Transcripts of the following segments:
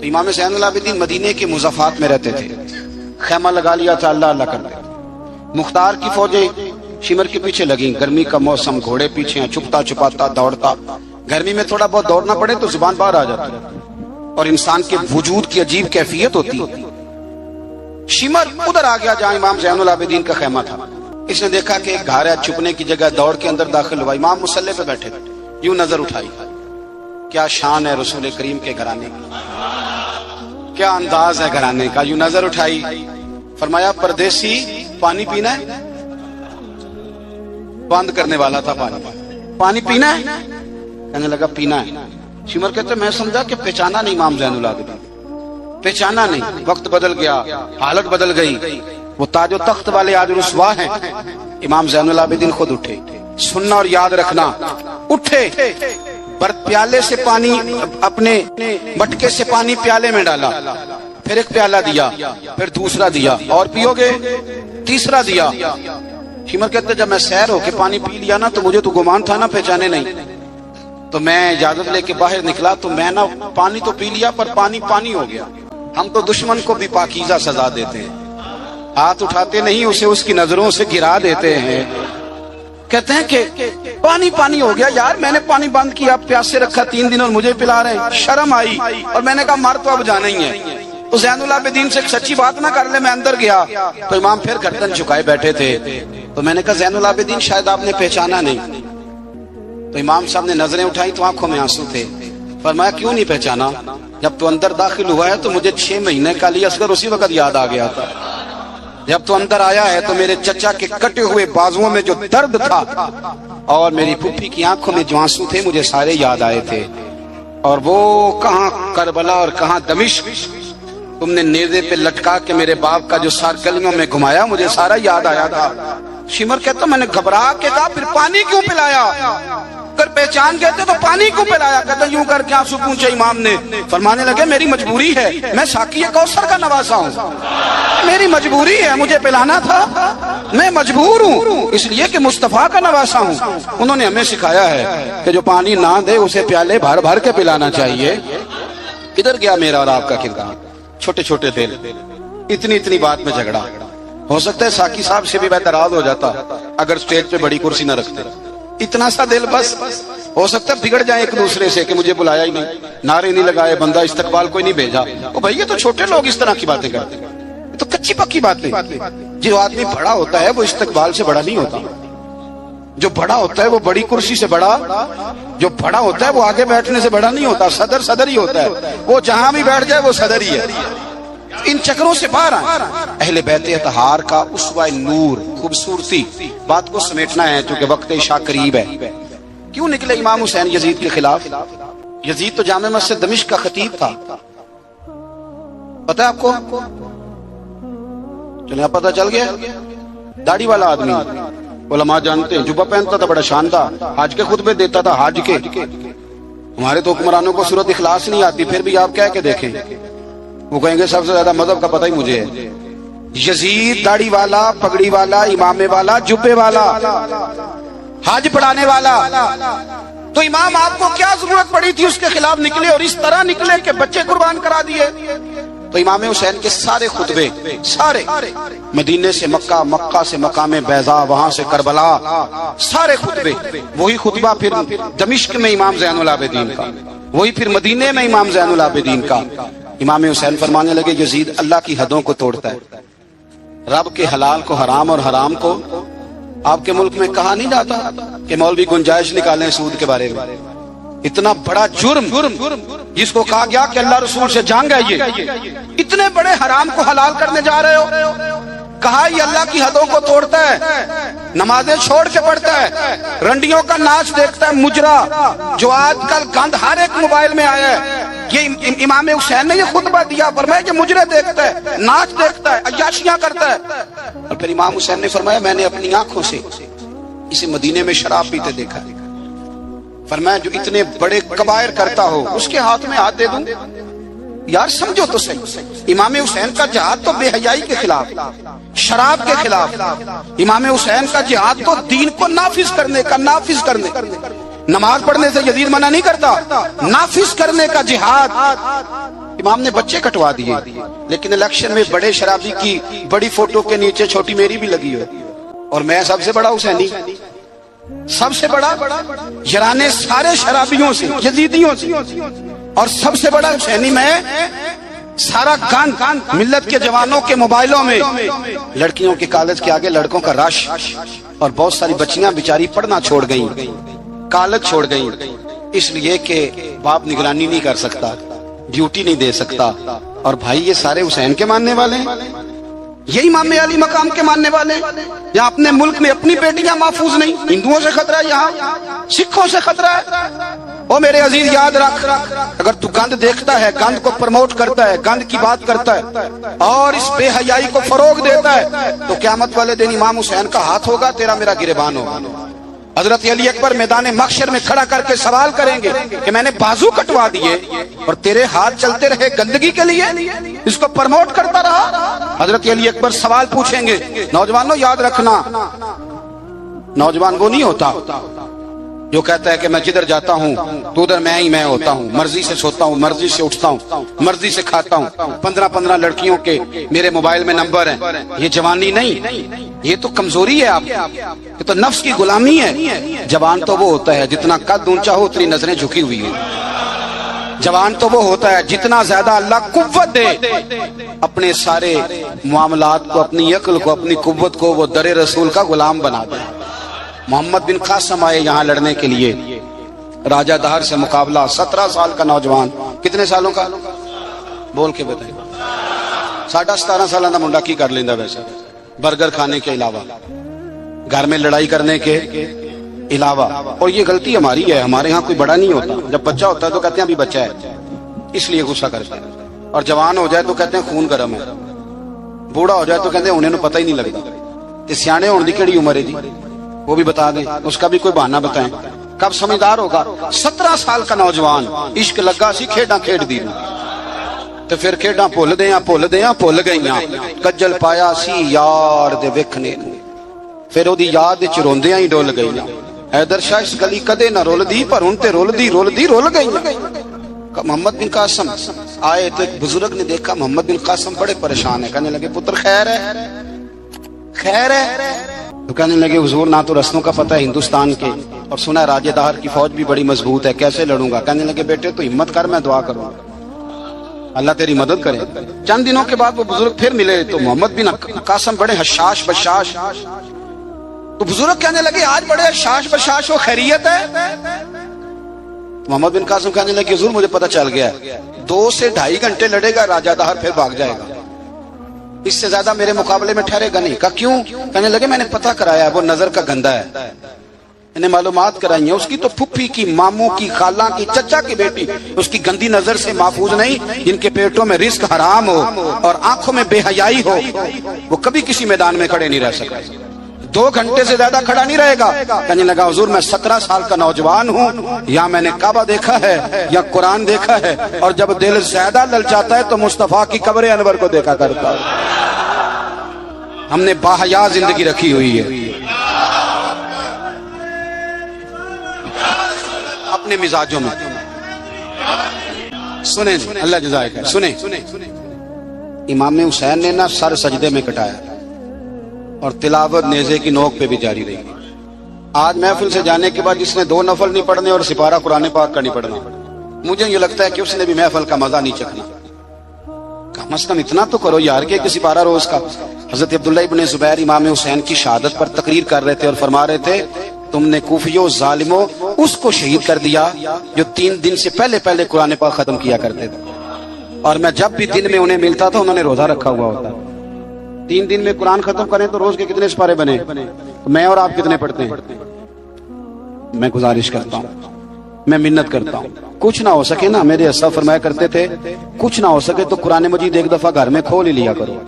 تو امام زین العابدین مدینے کے مضافات میں رہتے تھے، خیمہ لگا لیا تھا، اللہ اللہ کرتے۔ مختار کی فوجیں شمر کے پیچھے لگیں، گرمی کا موسم، گھوڑے پیچھے ہیں، چھپتا چھپاتا دوڑتا، گرمی میں تھوڑا بہت دوڑنا پڑے تو زبان باہر آ جاتی اور انسان کے وجود کی عجیب کیفیت ہوتی۔ شمر ادھر آ گیا جہاں امام زین العابدین کا خیمہ تھا، اس نے دیکھا کہ ایک گھر ہے، چھپنے کی جگہ، دوڑ کے اندر داخل ہوا، امام مصلی پہ بیٹھے تھے، یوں نظر اٹھائی، کیا شان ہے رسول کریم کے گھرانے کی، کیا انداز ہے گھرانے کا، یوں نظر اٹھائی، فرمایا پردیسی پانی پینا ہے؟ بند کرنے والا تھا پانی پینا ہے؟ کہنے لگا پینا ہے۔ شمر کہتے میں سمجھا کہ پہچانا نہیں امام زین العابدین، پہچانا نہیں، وقت بدل گیا، حالت بدل گئی، وہ تاج و تخت والے آج رسوا ہیں۔ امام زین العابدین خود اٹھے، سننا اور یاد رکھنا، اٹھے، پیالے سے پانی، اپنے مٹکے سے پانی پیالے میں ڈالا، پھر ایک پیالہ دیا، پھر دوسرا دیا، اور پیو گے؟ تیسرا دیا۔ شمر کہتے جب میں سیر ہو کے پانی پی لیا نا تو مجھے تو گمان تھا نا پہچانے نہیں، تو میں اجازت لے کے باہر نکلا تو میں نا پانی تو پی لیا پر پانی پانی ہو گیا۔ ہم تو دشمن کو بھی پاکیزہ سزا دیتے ہیں، ہاتھ اٹھاتے نہیں، اسے اس کی نظروں سے گرا دیتے ہیں۔ کہتے ہیں کہ پانی پانی ہو گیا، یار میں نے پانی بند کیا، پیاسے رکھا 3 دن اور مجھے پلا رہے ہیں، شرم آئی اور میں نے کہا مر تو اب جانا ہی ہے۔ تو زین العابدین سے سچی بات نہ کر لے، میں اندر گیا تو امام پھر گردن جھکائے بیٹھے تھے، تو میں نے کہا زین العابدین شاید آپ نے پہچانا نہیں۔ تو امام صاحب نے نظریں اٹھائی تو آنکھوں میں آنسو تھے، فرمایا کیوں نہیں پہچانا؟ جب تو اندر داخل ہوا ہے تو مجھے 6 مہینے کا علی اصغر اسی وقت یاد آ گیا تھا، جب تو اندر آیا ہے تو میرے چچا کے کٹے ہوئے بازوؤں میں جو درد تھا اور میری پھوپھی کی آنکھوں میں جو آنسو تھے مجھے سارے یاد آئے تھے، اور وہ کہاں کربلا اور کہاں دمشق تم نے نیزے پہ لٹکا کے میرے باپ کا جو سار گلیوں میں گھمایا مجھے سارا یاد آیا تھا۔ شمر کہتا میں نے گھبرا کے کہا پھر پانی کیوں پلایا؟ اگر پہچان گئے تھے تو پانی کیوں پلایا؟ کہتا یوں کر کے آنسو پوچھے امام نے، فرمانے لگے میری مجبوری ہے، میں ساقی کوثر کا نواسا ہوں، میری مجبوری ہے، مجھے پلانا تھا، میں مجبور ہوں اس لیے کہ مصطفیٰ کا نواسا ہوں۔ انہوں نے ہمیں سکھایا ہے کہ جو پانی نہ دے اسے پیالے بھر بھر کے پلانا چاہیے۔ کدھر گیا میرا اور آپ کا کردار؟ چھوٹے چھوٹے دل، اتنی اتنی بات میں جھگڑا۔ ہو سکتا ہے ساقی صاحب سے بھی بہتراز ہو جاتا اگر سٹیج پہ بڑی کرسی نہ رکھتے، اتنا سا دل بس، ہو سکتا ہے بگڑ جائیں ایک دوسرے سے کہ مجھے بلایا ہی نہیں، نعرے نہیں لگائے، بندہ استقبال کوئی نہیں بھیجا۔ او بھائی یہ تو چھوٹے لوگ اس طرح کی باتیں کرتے ہیں، یہ تو کچی پکی باتیں۔ جو آدمی بڑا ہوتا ہے وہ استقبال سے بڑا نہیں ہوتا، جو بڑا ہوتا ہے وہ بڑی کرسی سے بڑا، جو بڑا ہوتا ہے وہ آگے بیٹھنے سے بڑا نہیں ہوتا، صدر صدر ہی ہوتا ہے، وہ جہاں بھی بیٹھ جائے وہ صدر ہی ہے۔ ان چکروں سے باہر آئیں۔ اہل بیت اطہار کا اسوہ نور، خوبصورتی، بات کو سمیٹنا ہے چونکہ وقت عشاء قریب ہے۔ کیوں نکلے امام حسین یزید کے خلاف؟ یزید تو جامع مسجد دمشق کا خطیب تھا، پتہ ہے آپ کو؟ چلیں اب پتہ چل گیا، داڑھی والا آدمی، علماء جانتے ہیں، جبہ پہنتا تھا، بڑا شاندار، حج کے خطبے دیتا تھا، حج کے۔ ہمارے تو حکمرانوں کو سورۃ اخلاص نہیں آتی، پھر بھی آپ کہہ کے دیکھیں، وہ کہیں گے سب سے زیادہ مذہب کا پتہ ہی مجھے ہے۔ یزید داڑھی والا، پگڑی والا، امامے والا، جبے والا، حج پڑھانے والا، تو امام آپ کو کیا ضرورت پڑی تھی اس کے خلاف نکلے، اور اس طرح نکلے کہ بچے قربان کرا دیے۔ تو امام حسین کے سارے خطبے، سارے مدینے سے مکہ، مکہ سے مقام بیضا، وہاں سے کربلا، سارے خطبے، وہی خطبہ پھر دمشق میں امام زین العابدین کا، وہی پھر مدینے میں امام زین العابدین کا۔ امام حسین فرمانے لگے یزید اللہ کی حدوں کو توڑتا ہے، رب کے حلال کو حرام اور حرام کو، آپ کے ملک میں کہا نہیں جاتا کہ مولوی گنجائش نکالیں سود کے بارے میں؟ اتنا بڑا جرم جس کو کہا گیا کہ اللہ رسول سے جنگ ہے، یہ اتنے بڑے حرام کو حلال کرنے جا رہے ہو، کہا یہ اللہ کی حدوں کو توڑتا ہے، نمازیں چھوڑ کے پڑھتا ہے، رنڈیوں کا ناچ دیکھتا ہے، مجرا جو آج کل گند ہر ایک موبائل میں آیا ہے، یہ امام حسین نے یہ خطبہ دیا، فرمایا کہ مجرے دیکھتا ہے، ناچ دیکھتا ہے، عیاشیاں کرتا ہے۔ اور پھر امام حسین نے فرمایا میں نے اپنی آنکھوں سے اسے مدینے میں شراب پیتے دیکھا، فرمایا جو اتنے بڑے کبائر کرتا ہو اس کے ہاتھ میں ہاتھ دے دوں؟ یار سمجھو تو صحیح، امام حسین کا جہاد تو بے حیائی کے خلاف، شراب کے خلاف، امام حسین کا جہاد تو دین کو نافذ کرنے کا، نافذ کرنے، نماز پڑھنے سے یزید منع نہیں کرتا، نافذ کرنے کا جہاد۔ امام نے بچے کٹوا دیے، لیکن الیکشن میں بڑے شرابی کی بڑی فوٹو کے نیچے چھوٹی میری بھی لگی ہو، اور میں سب سے بڑا حسینی، سب سے بڑا یرانے سارے شرابیوں سے، یزیدیوں سے، اور سب سے بڑا حسینی میں، سارا گند ملت کے جوانوں کے موبائلوں میں، لڑکیوں کے کالج کے آگے لڑکوں کا رش، اور بہت ساری بچیاں بیچاری پڑھنا چھوڑ گئیں، کالج چھوڑ گئیں، اس لیے کہ باپ نگرانی نہیں کر سکتا، ڈیوٹی نہیں دے سکتا، اور بھائی یہ سارے حسین کے ماننے والے ہیں، یہی امام علی مقام کے ماننے والے ہیں۔ یہاں اپنے ملک میں اپنی بیٹیاں محفوظ نہیں، ہندوؤں سے خطرہ ہے، یہاں سکھوں سے خطرہ ہے۔ او میرے عزیز یاد رکھ، اگر تو گند دیکھتا ہے، گند کو پروموٹ کرتا ہے، گند کی بات کرتا ہے اور اس بے حیائی کو فروغ دیتا ہے، تو قیامت والے دن امام حسین کا ہاتھ ہوگا، تیرا میرا گریبان ہوگا۔ حضرت علی اکبر میدان محشر میں کھڑا کر کے سوال کریں گے کہ میں نے بازو کٹوا دیے اور تیرے ہاتھ چلتے رہے گندگی کے لیے، اس کو پرموٹ کرتا رہا۔ حضرت علی اکبر سوال پوچھیں گے، نوجوانوں یاد رکھنا، نوجوان وہ نہیں ہوتا جو کہتا ہے کہ میں جدھر جاتا ہوں تو ادھر میں ہی میں ہوتا ہوں، مرضی سے سوتا ہوں، مرضی سے اٹھتا ہوں، مرضی سے کھاتا ہوں، 15 لڑکیوں کے میرے موبائل میں نمبر ہیں۔ یہ جوانی نہیں، یہ تو کمزوری ہے، آپ یہ تو نفس کی غلامی ہے۔ جوان تو وہ ہوتا ہے جتنا قد اونچا ہو اتنی نظریں جھکی ہوئی ہیں، جوان تو وہ ہوتا ہے جتنا زیادہ اللہ قوت دے، اپنے سارے معاملات کو، اپنی عقل کو، اپنی قوت کو وہ در رسول کا غلام بنا دے۔ محمد بن قاسم آئے یہاں لڑنے کے لیے، راجہ دہر سے مقابلہ، 17 سال کا نوجوان، کتنے سالوں کا بول کے بتائیں؟ 17.5 سالہ کا منڈا کی کر لیندہ ویسے، برگر کھانے کے علاوہ، گھر میں لڑائی کرنے کے علاوہ۔ اور یہ غلطی ہماری ہے، ہمارے ہاں کوئی بڑا نہیں ہوتا، جب بچہ ہوتا ہے تو کہتے ہیں ابھی بچہ ہے، اس لیے غصہ کرتے ہیں، اور جوان ہو جائے تو کہتے ہیں خون گرم ہے، بوڑھا ہو جائے تو کہتے ہیں انہیں پتہ ہی نہیں لگتا۔ سیانے ہونے دی کیڑی عمر ہے جی، وہ بھی بتا دیں، اس کا بھی کوئی بہانہ بتائیں، کب سمجھدار ہوگا؟ 17 سال کا نوجوان، عشق لگا سی کھیڈاں کھیڈ دی، تو پھر کھیڈاں بھول گئیاں، کجل پایا سی یار دے ویکھنے، پھر او دی یاد وچ روندیاں ہی ڈول گئیاں، حیدر شاہ اس گلی کدے نہ رول دی، پر ہن تے رول گئیاں۔ محمد بن قاسم آئے تو ایک بزرگ نے دیکھا محمد بن قاسم بڑے پریشان ہے، کہنے لگے پتر خیر ہے؟ تو کہنے لگے حضور نہ تو رستوں کا پتہ ہے ہندوستان کے، اور سنا ہے راجہ دہر کی فوج بھی بڑی مضبوط ہے، کیسے لڑوں گا؟ کہنے لگے بیٹے تو ہمت کر، میں دعا کروں، اللہ تیری مدد کرے۔ چند دنوں کے بعد وہ بزرگ پھر ملے تو محمد بن قاسم بڑے حشاش بشاش، تو بزرگ کہنے لگے آج بڑے حشاش بشاش ہو، خیریت ہے؟ محمد بن قاسم کہنے لگے حضور مجھے پتہ چل گیا، 2 سے 2.5 گھنٹے لڑے گا راجہ دہر پھر بھاگ جائے گا، اس سے زیادہ میرے مقابلے میں ٹھہرے گا نہیں۔ کہا کیوں؟ کہنے لگے میں نے پتہ کرایا ہے وہ نظر کا گندہ ہے، انہیں معلومات کرائی ہیں، اس کی تو پھپھی کی، ماموں کی، خالہ کی، چچا کی بیٹی اس کی گندی نظر سے محفوظ نہیں، جن کے پیٹوں میں رزق حرام ہو اور آنکھوں میں بے حیائی ہو، وہ کبھی کسی میدان میں کھڑے نہیں رہ سکتے، 2 گھنٹے سے زیادہ کھڑا نہیں رہے گا۔ کہنے لگا حضور میں 17 سال کا نوجوان ہوں، یا میں نے کعبہ دیکھا ہے یا قرآن دیکھا ہے، اور جب دل زیادہ للچاتا ہے تو مصطفیٰ کی قبر انور کو دیکھا کرتا ہوں۔ ہم نے باحیا زندگی رکھی ہوئی ہے، اپنے مزاجوں میں۔ سنیں اللہ جزائے خیر، سنیں امام حسین نے نا سر سجدے میں کٹایا اور تلاوت نیزے کی نوک پہ بھی جاری رہی۔ آج محفل سے جانے کے بعد جس نے 2 نفل نہیں پڑھنے اور سپارہ قرآن پاک کا نہیں پڑھنا، مجھے یہ لگتا ہے کہ اس نے بھی محفل کا مزہ نہیں چکھنا۔ کم از کم اتنا تو کرو یار کہ کسی سپارہ روز کا۔ حضرت عبداللہ ابن زبیر امام حسین کی شہادت پر تقریر کر رہے تھے اور فرما رہے تھے تم نے کوفیوں ظالموں اس کو شہید کر دیا جو 3 دن سے پہلے قرآن پاک ختم کیا کرتے تھے، اور میں جب بھی دن میں انہیں ملتا تھا انہوں نے روزہ رکھا ہوا ہوتا۔ 3 دن میں قرآن ختم کریں تو روز کے کتنے سپارے بنے؟ میں اور آپ کتنے پڑھتے ہیں؟ میں گزارش کرتا ہوں، میں منت کرتا ہوں، کچھ نہ ہو سکے نا، میرے اسلاف فرمایا کرتے تھے کچھ نہ ہو سکے تو قرآن مجید ایک دفعہ گھر میں کھول ہی لیا کرو۔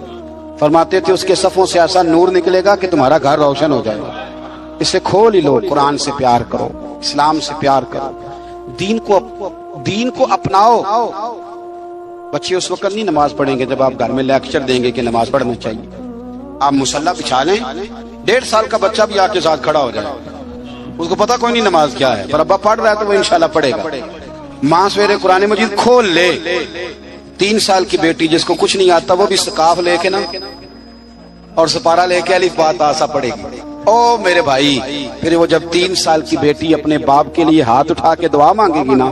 فرماتے تھے اس کے صفوں سے ایسا نور نکلے گا کہ تمہارا گھر روشن ہو جائے گا، اسے کھول ہی لو۔ قرآن سے پیار کرو، اسلام سے پیار کرو، دین کو اپناؤ۔ بچے اس وقت نہیں نماز پڑھیں گے جب آپ گھر میں لیکچر دیں گے کہ نماز پڑھنا چاہیے۔ آپ مصلی بچھا لیں، 1.5 سال کا بچہ بھی آپ کے ساتھ کھڑا ہو جائے، اس کو پتا کوئی نہیں نماز کیا ہے، پر ابا پڑھ رہا ہے تو وہ انشاءاللہ پڑھے گا۔ ماں سویرے قرآن مجید کھول لے، 3 साल की बेटी जिसको कुछ नहीं आता वो भी स्काफ लेके ना और सपारा लेके अलिफ बात आसा पड़ेगी। ओ मेरे भाई, फिर वो जब 3 साल की बेटी अपने बाप के लिए हाथ उठा के दुआ मांगेगी ना,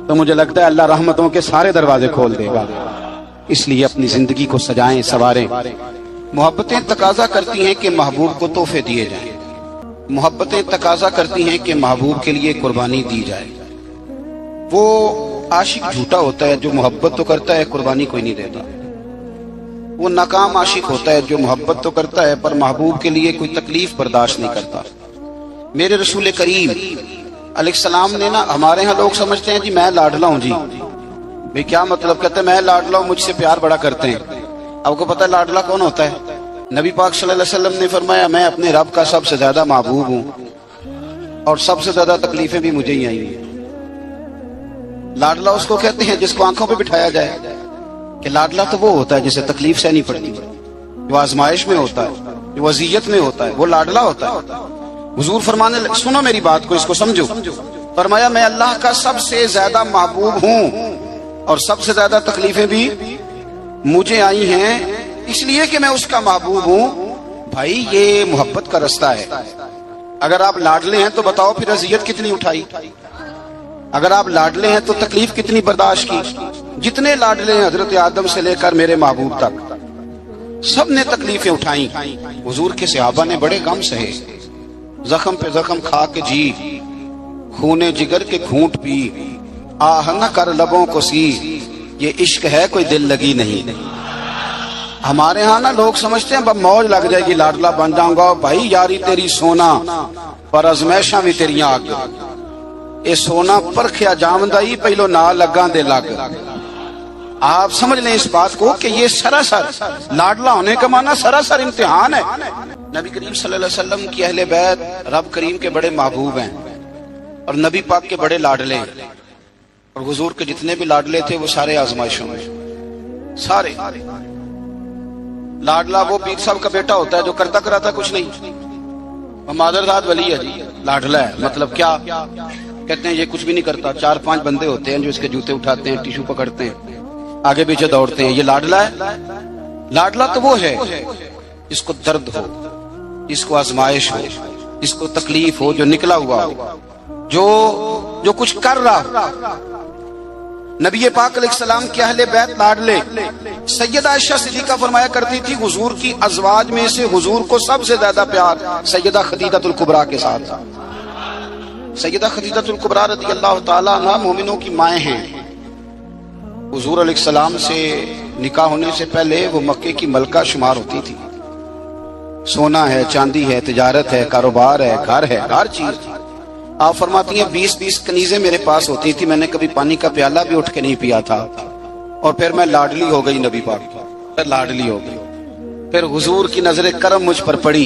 तो मुझे लगता है अल्लाह रहमतों के सारे दरवाजे खोल देगा। इसलिए अपनी जिंदगी को सजाएं, संवारें। मोहब्बतें तकाजा करती हैं कि महबूब को तोहफे दिए जाएं। मोहब्बतें तकाजा करती हैं कि महबूब के लिए कुर्बानी दी जाए। वो आशिक झूठा होता है जो मोहब्बत तो करता है, कुर्बानी कोई नहीं देता। वो नाकाम आशिक होता है जो मोहब्बत तो करता है पर महबूब के लिए कोई तकलीफ बर्दाश्त नहीं करता। मेरे रसूल करीम अलैहिस्सलाम ने ना, हमारे यहाँ लोग समझते हैं जी मैं लाडला हूँ जी। भाई क्या मतलब? कहते हैं मैं लाडला हूँ, मुझसे प्यार बड़ा करते हैं। आपको पता है लाडला कौन होता है? नबी पाक सल्लल्लाहु अलैहि वसल्लम ने फरमाया मैं अपने रब का सबसे ज्यादा महबूब हूँ और सबसे ज्यादा तकलीफें भी मुझे ही आई हैं। लाडला उसको कहते हैं जिसको आंखों पे बिठाया जाए, कि लाडला तो वो होता है जिसे तकलीफ सहनी पड़ती है, जो आजमाइश में होता है, जो अजियत में होता है, वो लाडला होता है। हुजूर फरमाने लगे, सुनो मेरी बात को, इसको समझो। फरमाया मैं अल्लाह का सबसे ज्यादा महबूब हूँ और सबसे ज्यादा तकलीफें भी मुझे आई हैं इसलिए कि मैं उसका महबूब हूँ। भाई ये मोहब्बत का रास्ता है। अगर आप लाडले हैं तो बताओ फिर अजियत कितनी उठाई, अगर आप लाडले हैं तो तकलीफ कितनी बर्दाश्त की। जितने लाडले हैं हजरत आदम से लेकर मेरे महबूब तक, सब ने तकलीफें उठाई। हुजूर के सहाबा ने बड़े गम सहे, जख्म पे जख्म खा के जी, खूने जिगर के घूंट पी, आह न कर लबों को सी, ये इश्क है कोई दिल लगी नहीं। हमारे यहाँ ना लोग समझते हैं बस मौज लग जाएगी, लाडला बन जाऊंगा। भाई यारी तेरी सोना पर अजमैशा भी तेरियां अग, ये सोना परखिया जामदा ही पहलो ना लगा दे लग। आप समझ लें इस बात को कि ये सरासर लाडला होने का माना सरासर इम्तिहान है। नबी करीम सल्लल्लाहु अलैहि वसल्लम की अहले बैत रब करीम के बड़े महबूब हैं और नबी पाक के बड़े लाडले हैं। और हुजूर के जितने भी लाडले थे वो सारे आजमाइशों में, सारे। लाडला वो पीर साहब का बेटा होता है जो करता कराता कुछ नहीं, मादरदाद वली है जी, लाडला है। मतलब क्या कहते हैं? ये कुछ भी नहीं करता। 4-5 बंदे होते हैं जो इसके जूते उठाते हैं, टिश्यू पकड़ते हैं, आगे पीछे दौड़ते हैं। ये लाडला है। लाडला तो वो है जिसको दर्द हो, जिसको आजमाइश हो, जिसको तकलीफ हो, जो निकला हुआ हो, जो कुछ कर रहा हो। नबी पाक अलैहिस्सलाम के अहले बैत लाडले। सैयदा आयशा सिद्दीका फरमाया करती थी हुजूर की अज़वाज में से हुजूर को सबसे ज्यादा प्यार सैयदा खदीजतुल कुबरा के साथ था। सैयदा खदीजतुल कुबरा रज़ी अल्लाह ताला अन्हा मोमिनों की माएँ हैं। हुजूर अलैहिस्सलाम से निकाह होने से पहले वो मक्के की मलका शुमार होती थी। सोना है, चांदी है, तिजारत है, कारोबार है, घर है, हर चीज। आप फरमाती हैं 20-20 कनीजें मेरे पास होती थी, मैंने कभी पानी का प्याला भी उठ के नहीं पिया था। और फिर मैं लाडली हो गई नबी पाक की, लाडली हो गई। फिर हुजूर की नजर करम मुझ पर पड़ी,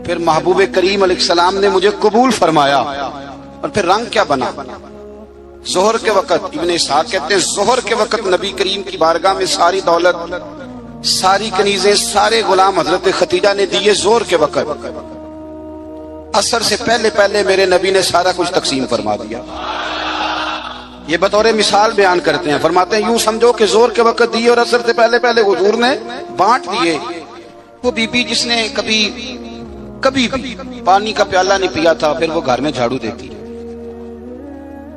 फिर महबूब करीम अलैहिस्सलाम ने मुझे कबूल फरमाया। और फिर रंग क्या बना? जोहर के वक्त, इब्ने इसहाक कहते हैं जोहर के वक्त नबी करीम की बारगाह में सारी दौलत, सारी कनीजें, सारे गुलाम हजरत खतीजा ने दिए जोहर के वक्त। असर से पहले पहले मेरे नबी ने सारा कुछ तकसीम फरमा दिया। ये बतौर मिसाल बयान करते हैं, फरमाते हैं यूं समझो कि जोर के वक्त दिए और असर से पहले पहले हुजूर ने बांट दिए। वो बीबी जिसने कभी भी पानी का प्याला नहीं पिया था, फिर वो घर में झाड़ू देती,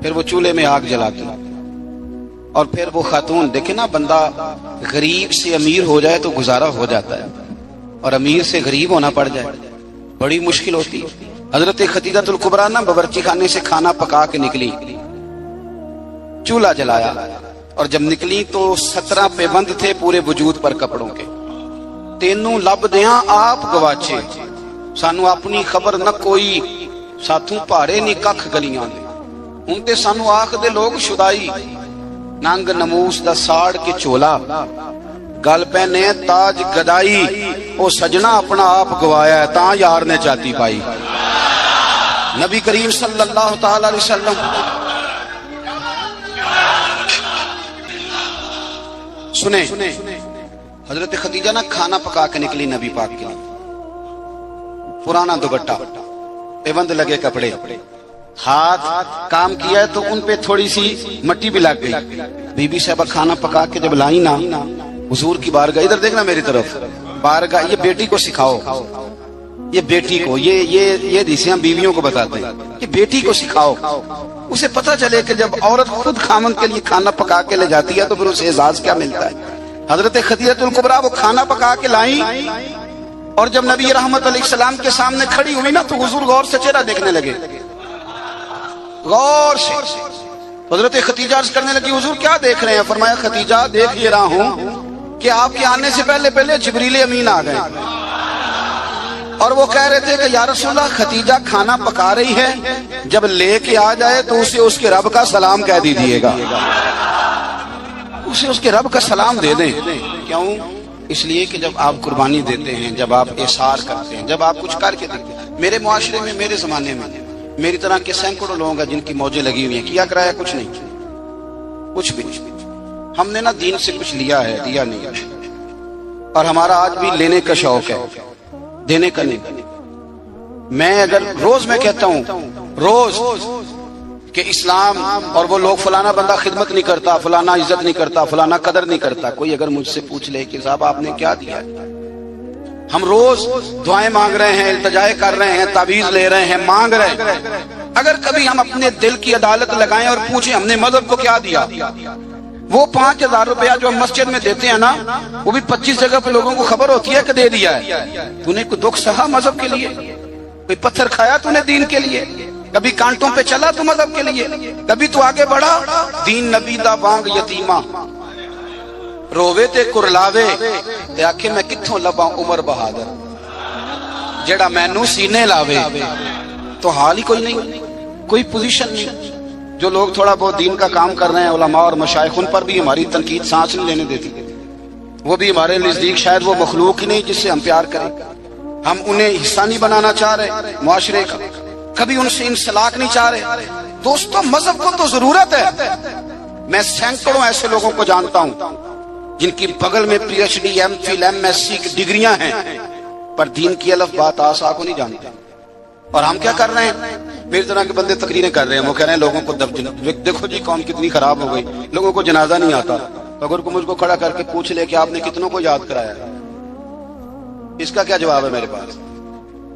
फिर वो चूल्हे में आग जलाती। और फिर वो खातून, देखे ना, बंदा गरीब से अमीर हो जाए तो गुजारा हो जाता है, और अमीर से गरीब होना पड़ जाए बड़ी मुश्किल होती। हजरत खतीजतुल कुबरा ना बावर्ची खाने से खाना पका के निकली, चूल्हा जलाया, और जब निकली तो 17 पेबंद थे पूरे वजूद पर कपड़ों के। तेनू लब दिया आप गवाचे, सानू अपनी खबर न कोई, साथू भारे नी कख गलियां दे। हुण ते सानू आख दे लोग शुदाई, नंग नमूस दा साड़ के चोला, गल पहने ताज गदाई। ओ सजना अपना आप गवाया ता यार ने चाती पाई। नबी करीम सल्लल्लाहु ताला अलैहि वसल्लम सुने, हजरत खदीजा ना खाना पका के निकली नबी पाक के लिए। पुराना दुपट्टा, पेबंद लगे कपड़े, हाथ काम किया तो उन पे थोड़ी सी मट्टी भी लग गई। बीबी साहबा खाना पका के जब लाई ना हुजूर की बारगाह, इधर देखना मेरी तरफ, बारगाह, ये बेटी को सिखाओ, ये बेटी को, ये हदीसें बीवियों को बताते हैं कि बेटी को सिखाओ, उसे पता चले कि जब औरत खुद खामन के लिए खाना पका के ले जाती है तो फिर उसे एजाज क्या मिलता है। हजरत खदीजतुल कुबरा वो खाना पका के लाई और जब नबी रहमत अलैहिस्सलाम के सामने खड़ी हुई ना तो हुजूर गौर से चेहरा देखने लगे, गौर से। हजरत खदीजा अर्ज करने लगी, हुजूर क्या देख रहे हैं? फरमाया, खदीजा देख ये रहा हूं कि आपके आने से पहले पहले जिब्रील अमीन आ गए और वो कह रहे थे कि या रसूलल्लाह खदीजा खाना पका रही है, जब लेके आ जाए तो उसे उसके रब का सलाम कह दीजिएगा, उसे उसके रब का सलाम दे दें। क्यों? इसलिए कि जब आप कुर्बानी देते हैं, जब आप एसार करते हैं, जब आप कुछ करके देते हैं। मेरे मुआशरे में, मेरे जमाने में मेरी तरह के सैकड़ों लोग हैं जिनकी मौजें लगी हुई हैं, किया कराया कुछ नहीं, कुछ भी नहीं। हमने ना दीन से कुछ लिया है, दिया नहीं, और हमारा आज भी लेने का शौक है, देने का नहीं। मैं अगर रोज मैं कहता हूं रोज कि इस्लाम और वो लोग फलाना बंदा खिदमत नहीं करता, फलाना इज्जत नहीं करता, फलाना कदर नहीं करता, कोई अगर मुझसे पूछ ले कि साहब आपने क्या दिया, हम रोज दुआएं मांग रहे हैं, इल्तिजाएं कर रहे हैं, ताबीज ले रहे हैं, मांग रहे हैं। अगर कभी हम अपने दिल की अदालत लगाएं और पूछें हमने मजहब को क्या दिया, वो 5,000 रुपया जो हम मस्जिद में देते हैं ना, वो भी 25 जगह पे लोगों को खबर होती है कि दे दिया है। तूने कोई दुख सहा मजहब के लिए? कोई पत्थर खाया तूने दीन के लिए? कभी कांटों पे चला तू मजहब के लिए? कभी तू आगे बढ़ा? दीन नबी दा वांग यतीमा रोवे ते कुरलावे ते आखे मैं कित्थों लभा उमर बहादुर, जेड़ा मैनू सीने लावे। तो हाल ही कोई नहीं, कोई पोजीशन नहीं। जो लोग थोड़ा बहुत दीन का काम कर रहे हैं, उलमा और मशाइख, उन पर भी हमारी तनकीद सांस नहीं लेने देती। वो भी हमारे नजदीक शायद वो मखलूक ही नहीं जिससे हम प्यार करें। हम उन्हें हिस्सा नहीं बनाना चाह रहे मुआशरे का, कभी उनसे इंसलाक नहीं चाह रहे। दोस्तों, मजहब को तो जरूरत है। मैं सैकड़ों ऐसे लोगों को जानता हूं जिनकी बगल में पीएचडी, एमफिल, एमएससी की डिग्रियां हैं, पर दीन की अलफ बात आसा को नहीं जानते। और हम क्या कर रहे हैं? मेरी तरह के बंदे तकरीरें कर रहे हैं, वो कह रहे हैं लोगों को देखो जी कौम कितनी खराब हो गई, लोगों को जनाजा नहीं आता। तो अगर को मुझको खड़ा करके पूछ ले कि आपने कितनों को याद कराया, इसका क्या जवाब है मेरे पास?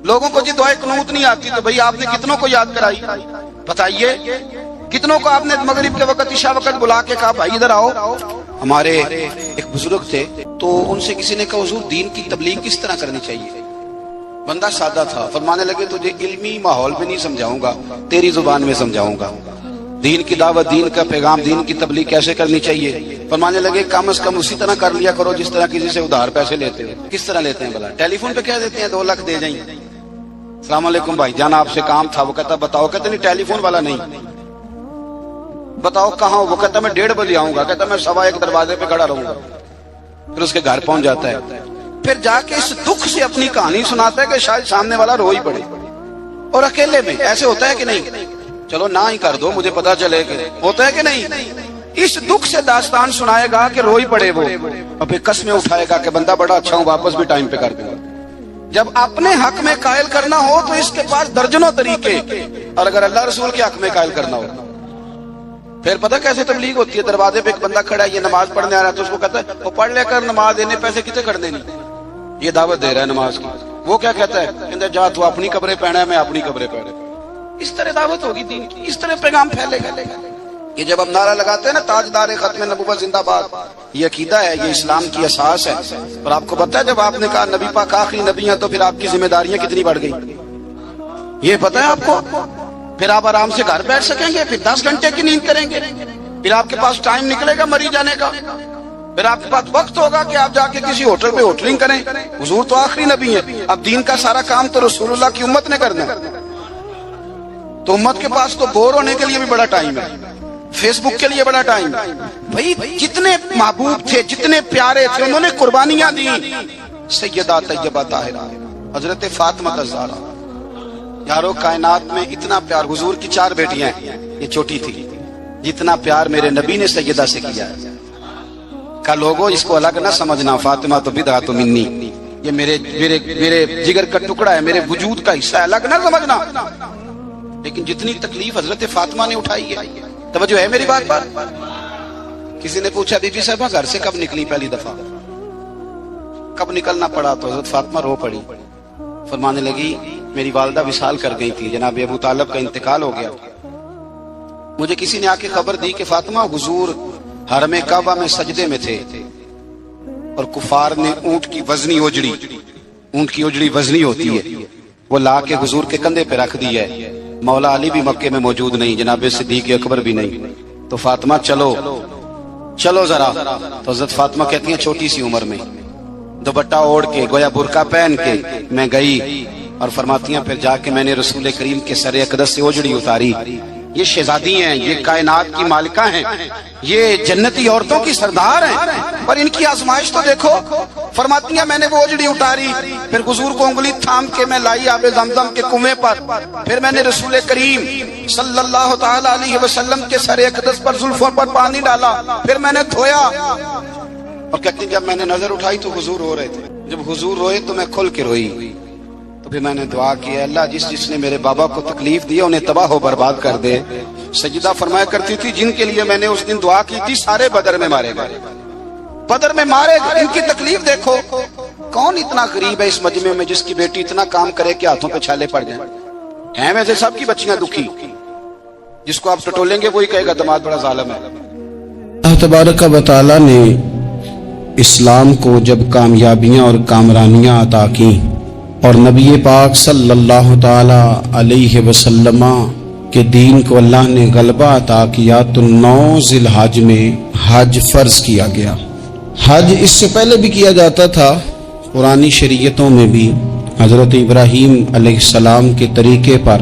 लोगों को जी दुआए कुनूत नहीं आती, तो भाई आपने कितनों को याद कराई बताइए? कितनों को आपने मगरिब के वक्त, इशा वक्त बुला के कहा भाई इधर आओ? हमारे एक बुजुर्ग थे, तो उनसे किसी ने कहा हुजूर दीन की तबलीग किस तरह करनी चाहिए? बंदा सादा था, फरमाने लगे तुझे इल्मी माहौल में नहीं समझाऊंगा, तेरी जुबान में समझाऊंगा। दीन की दावत, दीन का पैगाम, दीन की तबलीग कैसे करनी चाहिए? फरमाने लगे कम से कम उसी तरह कर लिया करो जिस तरह किसी से उधार पैसे लेते हो। किस तरह लेते हैं भला? टेलीफोन पे कह देते हैं 2 लाख दे जाइए, अस्सलाम वालेकुम भाई जान आपसे काम था। वो कहता बताओ, कहते नहीं टेलीफोन वाला नहीं, बताओ कहाँ हो? वो कहता मैं 1:30 बजे आऊंगा, कहता मैं 1:15 दरवाजे पे खड़ा रहूंगा। फिर उसके घर पहुंच जाता है, फिर जाके इस दुख से अपनी कहानी सुनाता है कि शायद सामने वाला रो ही पड़े। और अकेले में ऐसे होता है कि नहीं? चलो ना ही कर दो, मुझे पता चले कि होता है कि नहीं। इस दुख से दास्तान सुनाएगा कि रो ही पड़े वो, और फिर कस्में उठाएगा कि बंदा बड़ा अच्छा हूं, वापस भी टाइम पे कर दूंगा। जब अपने हक में कायल करना हो तो इसके पास दर्जनों तरीके, और अगर अल्लाह रसूल के हक में कायल करना हो फिर पता कैसे तबलीग होती है? दरवाजे पे एक बंदा खड़ा है, ये नमाज पढ़ने आ रहा है, तो उसको कहता है वो पढ़ लेकर नमाज देने पैसे कितने कर देनी, ये दावत दे रहा है नमाज की। वो क्या कहता है? कहता जा तू अपनी कब्रें पहना है, मैं अपनी कब्रें पहने। इस तरह दावत होगी दीन की, इस तरह पैगाम फैलेगा। ये जब हम नारा लगाते हैं ना ताजदार खत्म नबूवत जिंदाबाद, ये अकीदा है, ये इस्लाम की असास है। और आपको पता है जब आपने कहा नबी पाक आखिरी नबी है, तो फिर आपकी जिम्मेदारियां कितनी बढ़ गई, ये पता है आपको? फिर आप आराम से घर बैठ सकेंगे, फिर 10 घंटे की नींद करेंगे, फिर आपके पास टाइम निकलेगा मरी जाने का, फिर आपके पास वक्त होगा कि आप जाके किसी होटल पे होटलिंग करें। हुजूर तो आखिरी नबी है, अब दीन का सारा काम तो रसूलुल्लाह की उम्मत ने करना है। तो उम्मत के पास तो बोर होने के लिए भी बड़ा टाइम है, फेसबुक के लिए बड़ा टाइम है। भाई जितने महबूब थे, जितने प्यारे थे, उन्होंने कुर्बानियां दी। सैयदा तैयबा ताहिरा हजरत फातिमा ज़हरा, यारो कायनात में इतना प्यार, हुजूर की 4 बेटियां हैं, ये छोटी थी, जितना प्यार मेरे नबी ने सैयदा से किया है। का लोगों इसको अलग ना समझना, फातिमा तो बिदा तो मिन्नी, ये मेरे मेरे मेरे जिगर का टुकड़ा है, मेरे वजूद का हिस्सा है, अलग ना समझना। लेकिन जितनी तकलीफ हजरत फातिमा ने उठाई है, तवज्जो है मेरी बात पर? किसी ने पूछा बीबी साहबा घर से कब निकली पहली दफा, कब निकलना पड़ा? तो हजरत फातिमा रो पड़ी, फरमाने लगी मेरी वालदा विसाल कर गई थी, जनाब अबू तालिब का इंतकाल हो गया। मुझे किसी ने आके खबर दी कि फातिमा हुजूर हरमे काबा में सजदे में थे और कुफार ने ऊंट की वजनी ओजड़ी, ऊंट की ओजड़ी वजनी होती है, वो ला के हुजूर के कंधे पे रख दी है। मौला अली भी मक्के में मौजूद नहीं, जनाब सिद्दीक अकबर भी नहीं। तो फातिमा चलो चलो जरा। तो हजरत फातिमा कहती हैं छोटी सी उम्र में दुपट्टा ओढ़ के, गोया बुरका पहन के मैं गई और फरमाती हैं फिर जाके मैंने रसूल करीम के सर अक़दस से ओजड़ी उतारी। ये शहजादी हैं, ये कायनात की मालिका हैं, ये जन्नती औरतों की सरदार हैं, पर इनकी आजमाइश तो देखो। फरमाती हैं मैंने वो ओजड़ी उतारी, फिर हुजूर को उंगली थाम के मैं लाई आबे जमजम के कुएं पर, फिर मैंने रसूल करीम सल्लल्लाहु ताला अलैहि वसल्लम के सर अक़दस पर जुल्फों पर पानी डाला, फिर मैंने धोया। और कहती जब मैंने नजर उठाई तो हुजूर रो रहे थे, जब हुजूर रोए तो मैं खुल के रोई। तो फिर मैंने दुआ की अल्लाह जिसने मेरे बाबा को तकलीफ दी उन्हें तबाह हो बर्बाद कर दे। सजदा फरमाया करती थी जिनके लिए मैंने उस दिन दुआ की थी सारे बदर में मारे गए, बदर में मारे गए। इनकी तकलीफ देखो, कौन इतना गरीब है इस मजमे में जिसकी बेटी इतना काम करे कि हाथों पे छाले पड़ जाए? हैं वैसे सबकी बच्चियां दुखी, जिसको आप टटोलेंगे वही कहेगा दमाद बड़ा जालिम है। अल्लाह तबारक व तआला ने इस्लाम को जब कामयाबियां और कामरानियां अता की और नबी पाक सल्लल्लाहु ताला अलैहि वसल्लम के दीन को अल्लाह ने गलबा अता किया तो 9 ज़िलहज में हज फर्ज किया गया। हज इससे पहले भी किया जाता था, पुरानी शरीयतों में भी हजरत इब्राहीम अलैहिस्सलाम के तरीके पर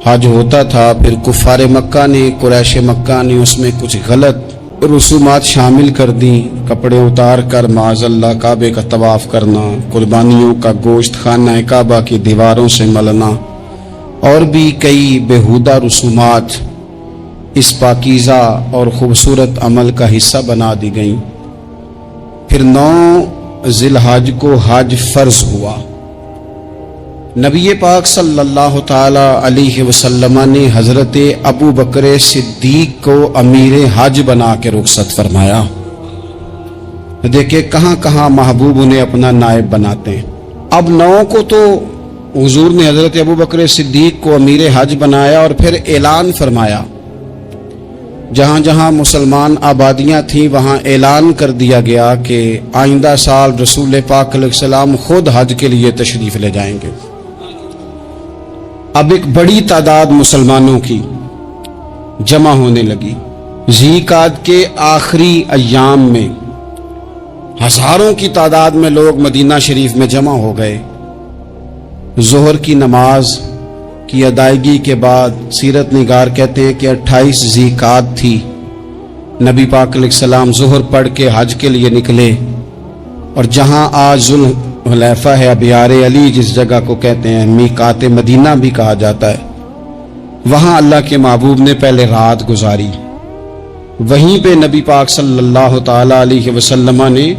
हज होता था। फिर कुफार मक्का ने, कुरैश मक्का ने उसमें कुछ गलत रसूमात शामिल कर दी, कपड़े उतार कर माज़अल्लाह काबे का तवाफ करना, कुर्बानियों का गोश्त खाना काबा की दीवारों से मलना और भी कई बेहुदा रसूमात इस पाकीज़ा और खूबसूरत अमल का हिस्सा बना दी गई। फिर 9 ज़िलहज को हज फर्ज हुआ। नबी पाक सल्लल्लाहु ताला अलैहि वसल्लम ने हजरत अबू बकर सिद्दीक को अमीर हज बना के रुखसत फरमाया। देखे कहाँ कहाँ महबूब उन्हें अपना नायब बनाते हैं। अब 9 को तो हुजूर ने हजरत अबू बकर सिद्दीक को अमीर हज बनाया और फिर ऐलान फरमाया, जहाँ जहाँ मुसलमान आबादियाँ थीं वहाँ ऐलान कर दिया गया कि आइंदा साल रसूल पाक अलैहिस्सलाम खुद हज के लिए तशरीफ ले जाएंगे। अब एक बड़ी तादाद मुसलमानों की जमा होने लगी। ज़ीक़ाद के आखिरी अय्याम में हजारों की तादाद में लोग मदीना शरीफ में जमा हो गए। ज़ोहर की नमाज की अदायगी के बाद सीरत निगार कहते हैं कि 28 ज़ीक़ाद थी। नबी पाक अलैहिस्सलाम ज़ोहर पढ़ के हज के लिए निकले और जहां आज जुल्हुलैफा है, अबियार अली जिस जगह को कहते हैं, मीकात मदीना भी कहा जाता है, वहां अल्लाह के महबूब ने पहले रात गुजारी। वहीं पे नबी पाक सल्लल्लाहु ताला अलैहि वसल्लम ने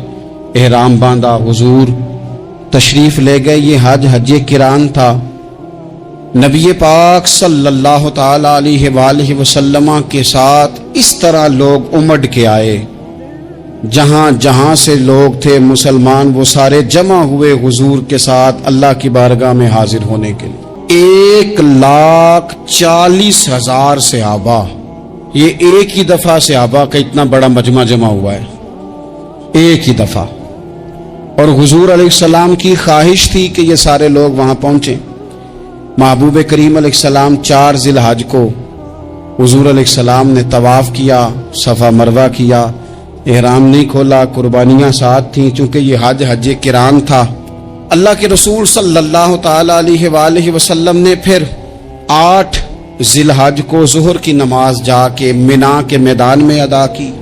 एहराम बांधा, हुजूर तशरीफ ले गए। ये हज किरान था। नबी पाक सल्लल्लाहु ताला अलैहि वसल्लम के साथ इस तरह लोग उमड़ के आए, जहां जहां से लोग थे मुसलमान वो सारे जमा हुए हुजूर के साथ अल्लाह की बारगाह में हाजिर होने के लिए। 1,40,000 सहाबा, ये एक ही दफा सहाबा का इतना बड़ा मजमा जमा हुआ है, एक ही दफा। और हुजूर अलैहिस्सलाम की ख्वाहिश थी कि ये सारे लोग वहां पहुंचे। महबूब करीम अलैहिस्सलाम 4 ज़िलहज को हुजूर अलैहिस्सलाम ने तवाफ किया, सफ़ा मरवा किया, एहराम नहीं खोला, कुर्बानियां साथ थीं चूंकि ये हज किरान था। अल्लाह के रसूल सल्लल्लाहु ताला अलैहि वसल्लम ने फिर 8 ज़िलहज को ज़ुहर की नमाज जाके मिना के मैदान में अदा की।